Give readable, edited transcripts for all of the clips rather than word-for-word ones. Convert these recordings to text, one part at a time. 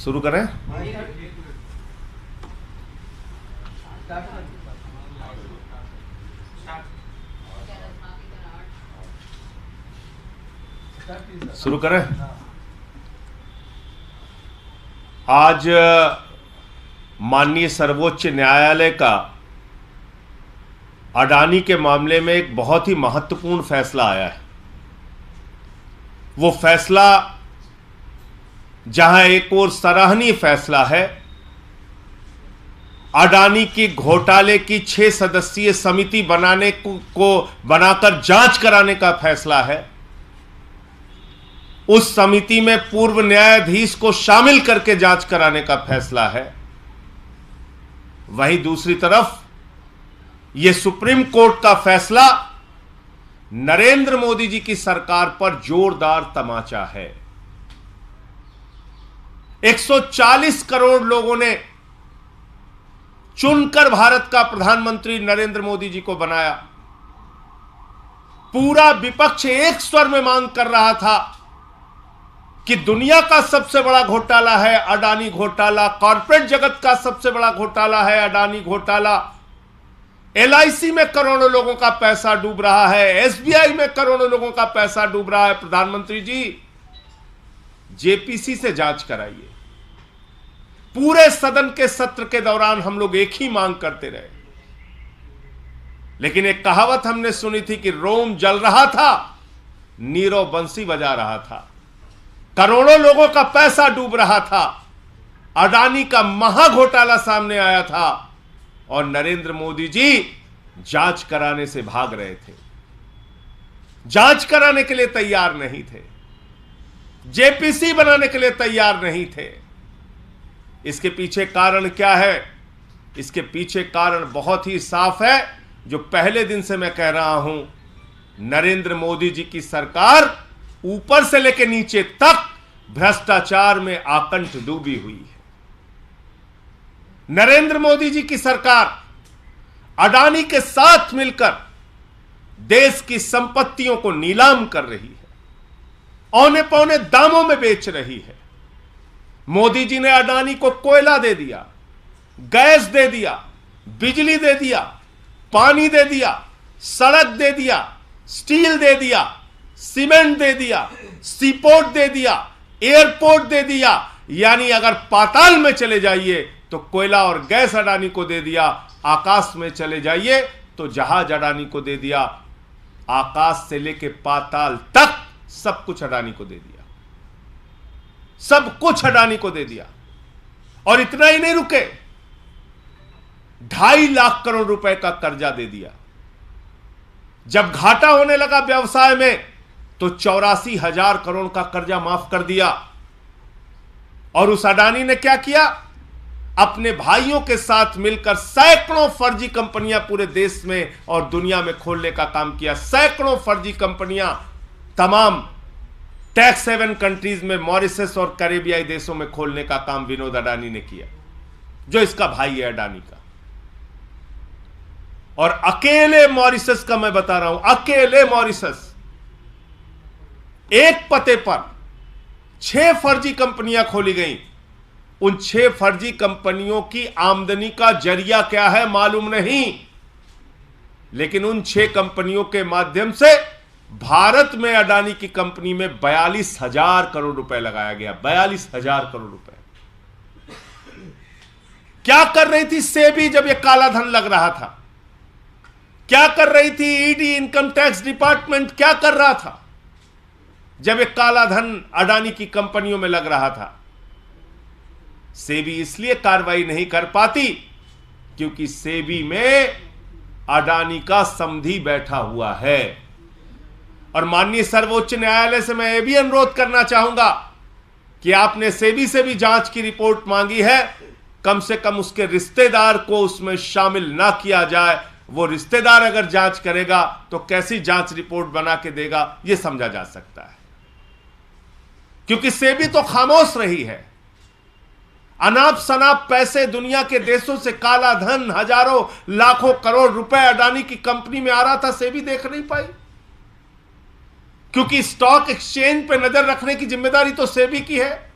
शुरू करें। शुरू करें। आज माननीय सर्वोच्च न्यायालय का अडानी के मामले में एक बहुत ही महत्वपूर्ण फैसला आया है। वो फैसला जहां एक और सराहनीय फैसला है, अडानी की घोटाले की 6 सदस्यीय समिति बनाकर जांच कराने का फैसला है। उस समिति में पूर्व न्यायाधीश को शामिल करके जांच कराने का फैसला है। वहीं दूसरी तरफ यह सुप्रीम कोर्ट का फैसला नरेंद्र मोदी जी की सरकार पर जोरदार तमाचा है। 140 करोड़ लोगों ने चुनकर भारत का प्रधानमंत्री नरेंद्र मोदी जी को बनाया। पूरा विपक्ष एक स्वर में मांग कर रहा था कि दुनिया का सबसे बड़ा घोटाला है अडानी घोटाला, कॉर्पोरेट जगत का सबसे बड़ा घोटाला है अडानी घोटाला। LIC में करोड़ों लोगों का पैसा डूब रहा है, SBI में करोड़ों लोगों का पैसा डूब रहा है। प्रधानमंत्री जी, JPC से जांच कराइए। पूरे सदन के सत्र के दौरान हम लोग एक ही मांग करते रहे, लेकिन एक कहावत हमने सुनी थी कि रोम जल रहा था, नीरव बंसी बजा रहा था। करोड़ों लोगों का पैसा डूब रहा था, अडानी का महाघोटाला सामने आया था और नरेंद्र मोदी जी जांच कराने से भाग रहे थे, जांच कराने के लिए तैयार नहीं थे, JPC बनाने के लिए तैयार नहीं थे। इसके पीछे कारण क्या है? इसके पीछे कारण बहुत ही साफ है, जो पहले दिन से मैं कह रहा हूं, नरेंद्र मोदी जी की सरकार ऊपर से लेकर नीचे तक भ्रष्टाचार में आकंठ डूबी हुई है। नरेंद्र मोदी जी की सरकार अडानी के साथ मिलकर देश की संपत्तियों को नीलाम कर रही है, औने पौने दामों में बेच रही है। मोदी जी ने अडानी को कोयला दे दिया, गैस दे दिया, बिजली दे दिया, पानी दे दिया, सड़क दे दिया, स्टील दे दिया, सीमेंट दे दिया, सीपोर्ट दे दिया, एयरपोर्ट दे दिया। यानी अगर पाताल में चले जाइए तो कोयला और गैस अडानी को दे दिया, आकाश में चले जाइए तो जहाज अडानी को दे दिया, आकाश से लेके पाताल तक सब कुछ अडानी को दे दिया, सब कुछ अडानी को दे दिया। और इतना ही नहीं रुके, 2.5 लाख करोड़ रुपए का कर्जा दे दिया। जब घाटा होने लगा व्यवसाय में तो 84,000 करोड़ का कर्जा माफ कर दिया। और उस अडानी ने क्या किया? अपने भाइयों के साथ मिलकर सैकड़ों फर्जी कंपनियां पूरे देश में और दुनिया में खोलने का काम किया। सैकड़ों फर्जी कंपनियां तमाम टैक्स हेवन कंट्रीज में, मॉरिशस और कैरेबियाई देशों में खोलने का काम विनोद अडानी ने किया, जो इसका भाई है अडानी का। और अकेले मॉरिशस का मैं बता रहा हूं, अकेले मॉरिशस एक पते पर 6 फर्जी कंपनियां खोली गई। उन 6 फर्जी कंपनियों की आमदनी का जरिया क्या है मालूम नहीं, लेकिन उन 6 कंपनियों के माध्यम से भारत में अडानी की कंपनी में 42,000 करोड़ रुपए लगाया गया। 42,000 करोड़ रुपए क्या कर रही थी सेबी जब यह काला धन लग रहा था? क्या कर रही थी ईडी, इनकम टैक्स डिपार्टमेंट क्या कर रहा था जब यह काला धन अडानी की कंपनियों में लग रहा था? सेबी इसलिए कार्रवाई नहीं कर पाती क्योंकि सेबी में अडानी का समधी बैठा हुआ है। और माननीय सर्वोच्च न्यायालय से मैं यह भी अनुरोध करना चाहूंगा कि आपने सेबी से भी जांच की रिपोर्ट मांगी है, कम से कम उसके रिश्तेदार को उसमें शामिल ना किया जाए। वो रिश्तेदार अगर जांच करेगा तो कैसी जांच रिपोर्ट बना के देगा, यह समझा जा सकता है। क्योंकि सेबी तो खामोश रही है। अनाप शनाप पैसे दुनिया के देशों से काला धन हजारों लाखों करोड़ रुपए अडानी की कंपनी में आ रहा था, सेबी देख नहीं पाई। क्योंकि स्टॉक एक्सचेंज पे नजर रखने की जिम्मेदारी तो सेबी की है।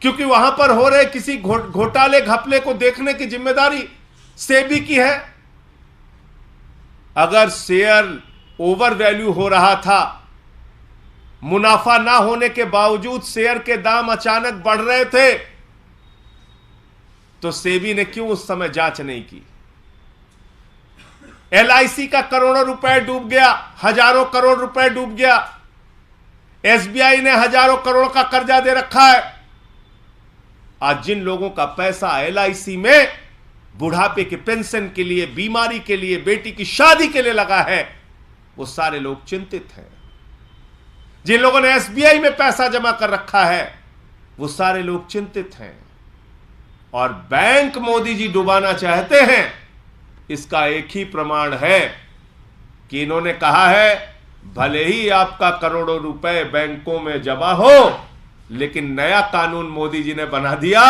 क्योंकि वहां पर हो रहे किसी घोटाले घपले को देखने की जिम्मेदारी सेबी की है। अगर शेयर ओवर वैल्यू हो रहा था, मुनाफा ना होने के बावजूद शेयर के दाम अचानक बढ़ रहे थे, तो सेबी ने क्यों उस समय जांच नहीं की? एलआईसी का करोड़ों रुपए डूब गया, हजारों करोड़ रुपए डूब गया। एसबीआई ने हजारों करोड़ का कर्जा दे रखा है। आज जिन लोगों का पैसा एलआईसी में बुढ़ापे के पेंशन के लिए, बीमारी के लिए, बेटी की शादी के लिए लगा है, वो सारे लोग चिंतित हैं। जिन लोगों ने एसबीआई में पैसा जमा कर रखा है, वो सारे लोग चिंतित हैं। और बैंक मोदी जी डुबाना चाहते हैं, इसका एक ही प्रमाण है कि इन्होंने कहा है भले ही आपका करोड़ों रुपए बैंकों में जमा हो, लेकिन नया कानून मोदी जी ने बना दिया,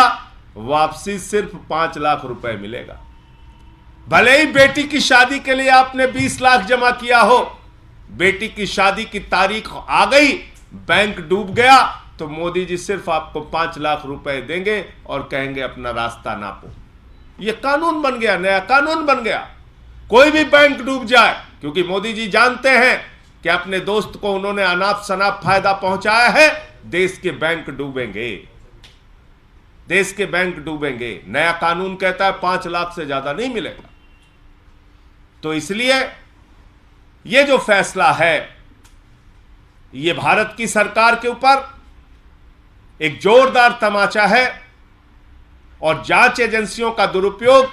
वापसी सिर्फ 5 लाख रुपए मिलेगा। भले ही बेटी की शादी के लिए आपने 20 लाख जमा किया हो, बेटी की शादी की तारीख आ गई, बैंक डूब गया, तो मोदी जी सिर्फ आपको 5 लाख रुपए देंगे और कहेंगे अपना रास्ता नापो। यह कानून बन गया, नया कानून बन गया। कोई भी बैंक डूब जाए, क्योंकि मोदी जी जानते हैं कि अपने दोस्त को उन्होंने अनाप शनाप फायदा पहुंचाया है, देश के बैंक डूबेंगे, देश के बैंक डूबेंगे। नया कानून कहता है 5 लाख से ज्यादा नहीं मिलेगा। तो इसलिए यह जो फैसला है, यह भारत की सरकार के ऊपर एक जोरदार तमाचा है। और जांच एजेंसियों का दुरुपयोग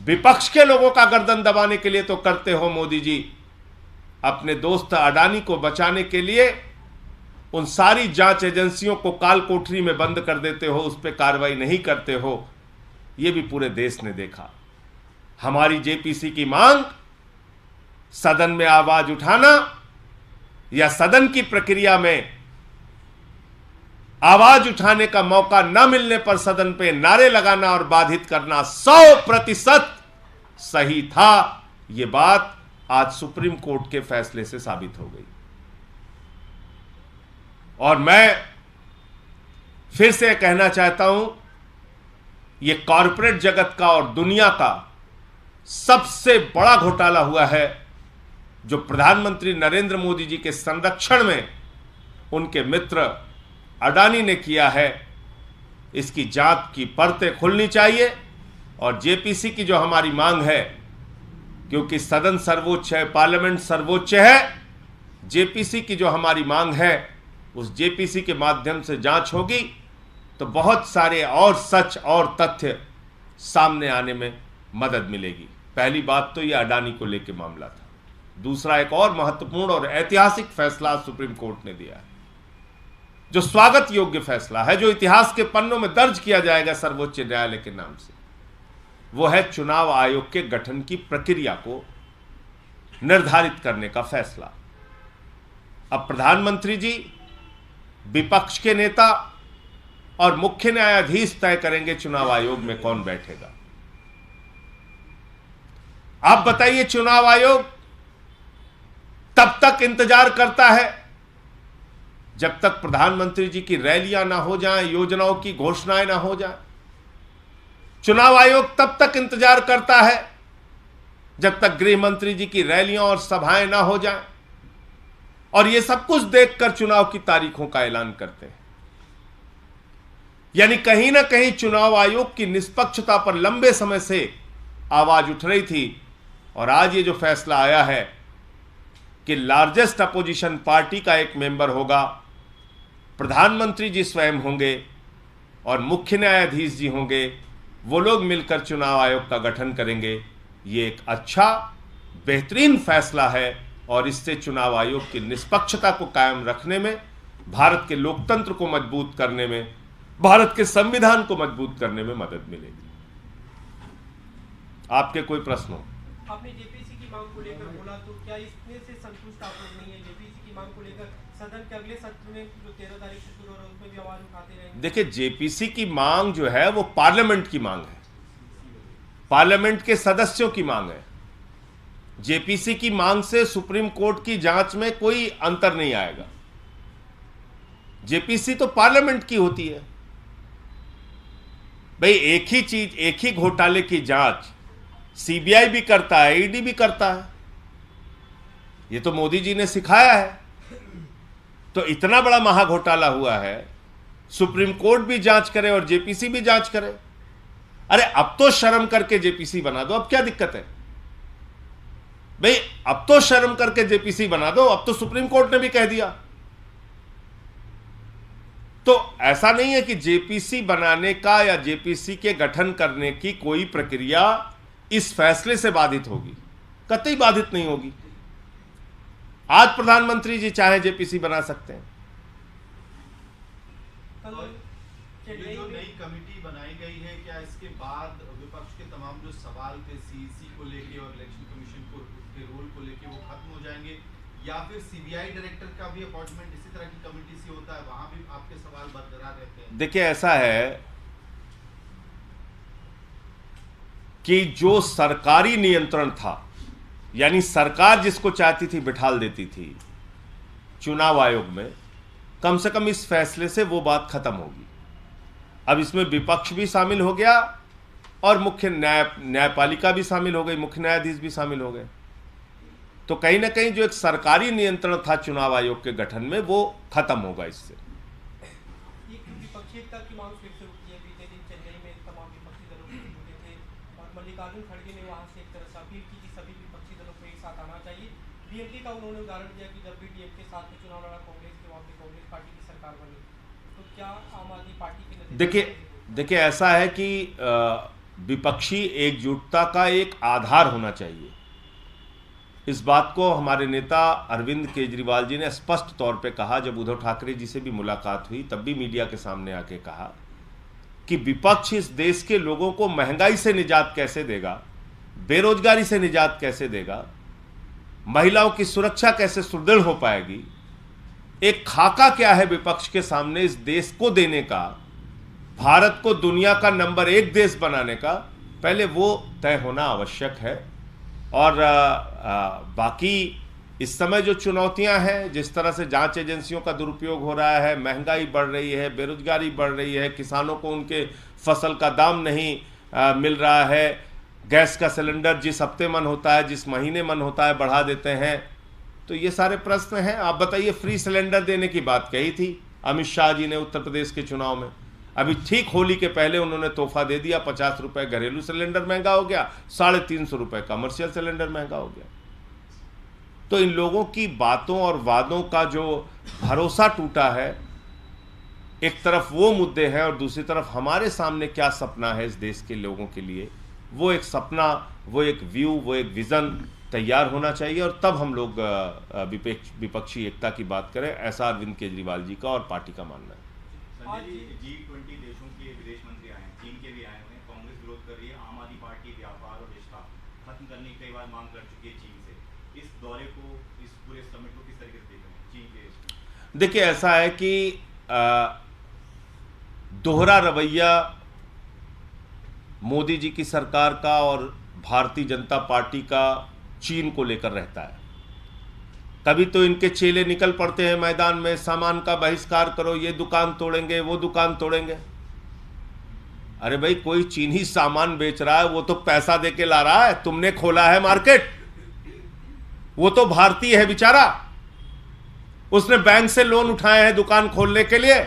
विपक्ष के लोगों का गर्दन दबाने के लिए तो करते हो मोदी जी, अपने दोस्त अडानी को बचाने के लिए उन सारी जांच एजेंसियों को काल कोठरी में बंद कर देते हो, उस पर कार्रवाई नहीं करते हो। यह भी पूरे देश ने देखा। हमारी जेपीसी की मांग, सदन में आवाज उठाना या सदन की प्रक्रिया में आवाज उठाने का मौका न मिलने पर सदन पे नारे लगाना और बाधित करना 100% सही था। यह बात आज सुप्रीम कोर्ट के फैसले से साबित हो गई। और मैं फिर से कहना चाहता हूं, यह कॉरपोरेट जगत का और दुनिया का सबसे बड़ा घोटाला हुआ है, जो प्रधानमंत्री नरेंद्र मोदी जी के संरक्षण में उनके मित्र अडानी ने किया है। इसकी जांच की परतें खुलनी चाहिए। और जेपीसी की जो हमारी मांग है, क्योंकि सदन सर्वोच्च है, पार्लियामेंट सर्वोच्च है, जेपीसी की जो हमारी मांग है, उस जेपीसी के माध्यम से जांच होगी तो बहुत सारे और सच और तथ्य सामने आने में मदद मिलेगी। पहली बात तो यह अडानी को लेकर मामला था। दूसरा, एक और महत्वपूर्ण और ऐतिहासिक फैसला सुप्रीम कोर्ट ने दिया है, जो स्वागत योग्य फैसला है, जो इतिहास के पन्नों में दर्ज किया जाएगा सर्वोच्च न्यायालय के नाम से। वो है चुनाव आयोग के गठन की प्रक्रिया को निर्धारित करने का फैसला। अब प्रधानमंत्री जी, विपक्ष के नेता और मुख्य न्यायाधीश तय करेंगे चुनाव आयोग में कौन बैठेगा। आप बताइए, चुनाव आयोग तब तक इंतजार करता है जब तक प्रधानमंत्री जी की रैलियां ना हो जाएं, योजनाओं की घोषणाएं ना हो जाएं। चुनाव आयोग तब तक इंतजार करता है जब तक गृह मंत्री जी की रैलियां और सभाएं ना हो जाएं। और यह सब कुछ देखकर चुनाव की तारीखों का ऐलान करते हैं। यानी कहीं ना कहीं चुनाव आयोग की निष्पक्षता पर लंबे समय से आवाज उठ रही थी। और आज ये जो फैसला आया है कि लार्जेस्ट अपोजिशन पार्टी का एक मेंबर होगा, प्रधानमंत्री जी स्वयं होंगे और मुख्य न्यायाधीश जी होंगे, वो लोग मिलकर चुनाव आयोग का गठन करेंगे। ये एक अच्छा बेहतरीन फैसला है और इससे चुनाव आयोग की निष्पक्षता को कायम रखने में, भारत के लोकतंत्र को मजबूत करने में, भारत के संविधान को मजबूत करने में मदद मिलेगी। आपके कोई प्रश्न हो? आपने जेपीसी की मांग को लेकर बोला, तो क्या इसमें से संतुष्ट आप लोग नहीं है? जेपीसी की मांग को लेकर सदन के अगले सत्र में जो 13 तारीख से शुरू हो रहा है उसमें भी आवाज उठाते रहेंगे? देखिए, जेपीसी की मांग जो है वो पार्लियामेंट की मांग है, पार्लियामेंट के सदस्यों की मांग है। जेपीसी की मांग से सुप्रीम कोर्ट की जांच में कोई अंतर नहीं आएगा। जेपीसी तो पार्लियामेंट की होती है, भाई एक ही चीज, एक ही घोटाले की जांच सीबीआई भी करता है, ईडी भी करता है। ये तो मोदी जी ने सिखाया है। तो इतना बड़ा महाघोटाला हुआ है, सुप्रीम कोर्ट भी जांच करे और जेपीसी भी जांच करे। अरे अब तो शर्म करके जेपीसी बना दो, अब क्या दिक्कत है भाई? अब तो शर्म करके जेपीसी बना दो, अब तो सुप्रीम कोर्ट ने भी कह दिया। तो ऐसा नहीं है कि जेपीसी बनाने का या जेपीसी के गठन करने की कोई प्रक्रिया इस फैसले से बाधित होगी, कतई बाधित नहीं होगी। आज प्रधानमंत्री जी चाहे जेपीसी बना सकते हैं। ये जो नई कमेटी बनाई गई है, क्या इसके बाद विपक्ष के तमाम जो सवाल थे सीईसी को लेके और इलेक्शन कमीशन को के रोल को लेके वो खत्म हो जाएंगे, या फिर सीबीआई डायरेक्टर का भी अपॉइंटमेंट इसी तरह की कमेटी से होता है, वहां भी आपके सवाल बरकरार रहते हैं? देखिए ऐसा है कि जो सरकारी नियंत्रण था, यानी सरकार जिसको चाहती थी बिठाल देती थी चुनाव आयोग में, कम से कम इस फैसले से वो बात खत्म होगी। अब इसमें विपक्ष भी शामिल हो गया और मुख्य न्यायपालिका भी शामिल हो गई, मुख्य न्यायाधीश भी शामिल हो गए। तो कहीं ना कहीं जो एक सरकारी नियंत्रण था चुनाव आयोग के गठन में, वो खत्म होगा इससे। विपक्षी एकता की मांग फिर से उठी है। बीते दिन चेन्नई में तमाम विपक्षी दलों के जुटे थे और मल्लिकार्जुन खड़गे ने वहां से एक तरह से अपील की कि सभी विपक्षी दलों को एक साथ आना चाहिए। डीएमके का उन्होंने उदाहरण दिया कि जब भी डीएमके साथ में चुनाव लड़ा कांग्रेस के, वहां पे कांग्रेस पार्टी की सरकार बनी। तो क्या आम आदमी पार्टी के देखिए ऐसा है कि विपक्षी एकजुटता का एक आधार होना चाहिए। इस बात को हमारे नेता अरविंद केजरीवाल जी ने स्पष्ट तौर पे कहा। जब उद्धव ठाकरे जी से भी मुलाकात हुई तब भी मीडिया के सामने आके कहा कि विपक्ष इस देश के लोगों को महंगाई से निजात कैसे देगा, बेरोजगारी से निजात कैसे देगा, महिलाओं की सुरक्षा कैसे सुदृढ़ हो पाएगी, एक खाका क्या है विपक्ष के सामने इस देश को देने का, भारत को दुनिया का नंबर 1 देश बनाने का, पहले वो तय होना आवश्यक है। और बाकी इस समय जो चुनौतियां हैं, जिस तरह से जांच एजेंसियों का दुरुपयोग हो रहा है, महंगाई बढ़ रही है, बेरोजगारी बढ़ रही है, किसानों को उनके फसल का दाम नहीं मिल रहा है, गैस का सिलेंडर जिस हफ्ते मन होता है, जिस महीने मन होता है बढ़ा देते हैं, तो ये सारे प्रश्न हैं। आप बताइए, फ्री सिलेंडर देने की बात कही थी अमित शाह जी ने उत्तर प्रदेश के चुनाव में, अभी ठीक होली के पहले उन्होंने तोहफा दे दिया, 50 रुपए घरेलू सिलेंडर महंगा हो गया, 350 रुपए कमर्शियल सिलेंडर महंगा हो गया। तो इन लोगों की बातों और वादों का जो भरोसा टूटा है, एक तरफ वो मुद्दे हैं और दूसरी तरफ हमारे सामने क्या सपना है इस देश के लोगों के लिए, वो एक सपना, वो एक व्यू, वो एक विजन तैयार होना चाहिए और तब हम लोग विपक्षी एकता की बात करें, ऐसा अरविंद केजरीवाल जी का और पार्टी का मानना है। संजय जी, G20 देशों के विदेश मंत्री आए हैं, चीन के भी आए हुए हैं, कांग्रेस विरोध कर रही है, आम आदमी पार्टी व्यापार और रिश्ता खत्म करने की कई बार मांग कर चुकी है चीन से। इस दौरे को, इस पूरे समिट को किस तरीके से देख रहे हैं चीन के? देखिए ऐसा है कि दोहरा रवैया मोदी जी की सरकार का और भारतीय जनता पार्टी का चीन को लेकर रहता है। कभी तो इनके चेले निकल पड़ते हैं मैदान में, सामान का बहिष्कार करो, ये दुकान तोड़ेंगे, वो दुकान तोड़ेंगे। अरे भाई, कोई चीनी सामान बेच रहा है, वो तो पैसा देके ला रहा है, तुमने खोला है मार्केट, वो तो भारतीय है बेचारा, उसने बैंक से लोन उठाए हैं दुकान खोलने के लिए,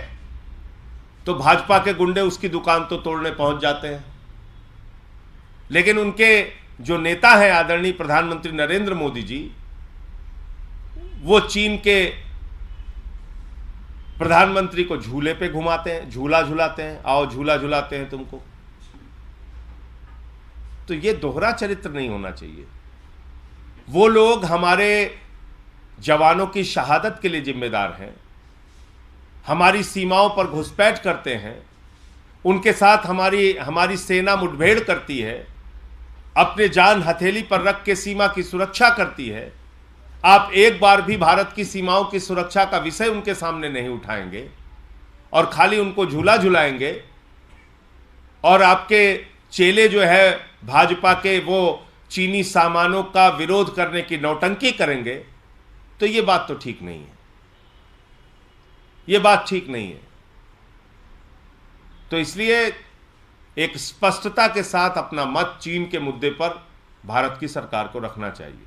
तो भाजपा के गुंडे उसकी दुकान तो तोड़ने पहुंच जाते हैं। लेकिन उनके जो नेता हैं आदरणीय प्रधानमंत्री नरेंद्र मोदी जी, वो चीन के प्रधानमंत्री को झूले पे घुमाते हैं, झूला झुलाते हैं, आओ झूला झुलाते हैं तुमको। तो ये दोहरा चरित्र नहीं होना चाहिए। वो लोग हमारे जवानों की शहादत के लिए जिम्मेदार हैं, हमारी सीमाओं पर घुसपैठ करते हैं, उनके साथ हमारी सेना मुठभेड़ करती है, अपने जान हथेली पर रख के सीमा की सुरक्षा करती है। आप एक बार भी भारत की सीमाओं की सुरक्षा का विषय उनके सामने नहीं उठाएंगे और खाली उनको झूला झुलाएंगे, और आपके चेले जो है भाजपा के, वो चीनी सामानों का विरोध करने की नौटंकी करेंगे, तो ये बात तो ठीक नहीं है, ये बात ठीक नहीं है। तो इसलिए एक स्पष्टता के साथ अपना मत चीन के मुद्दे पर भारत की सरकार को रखना चाहिए।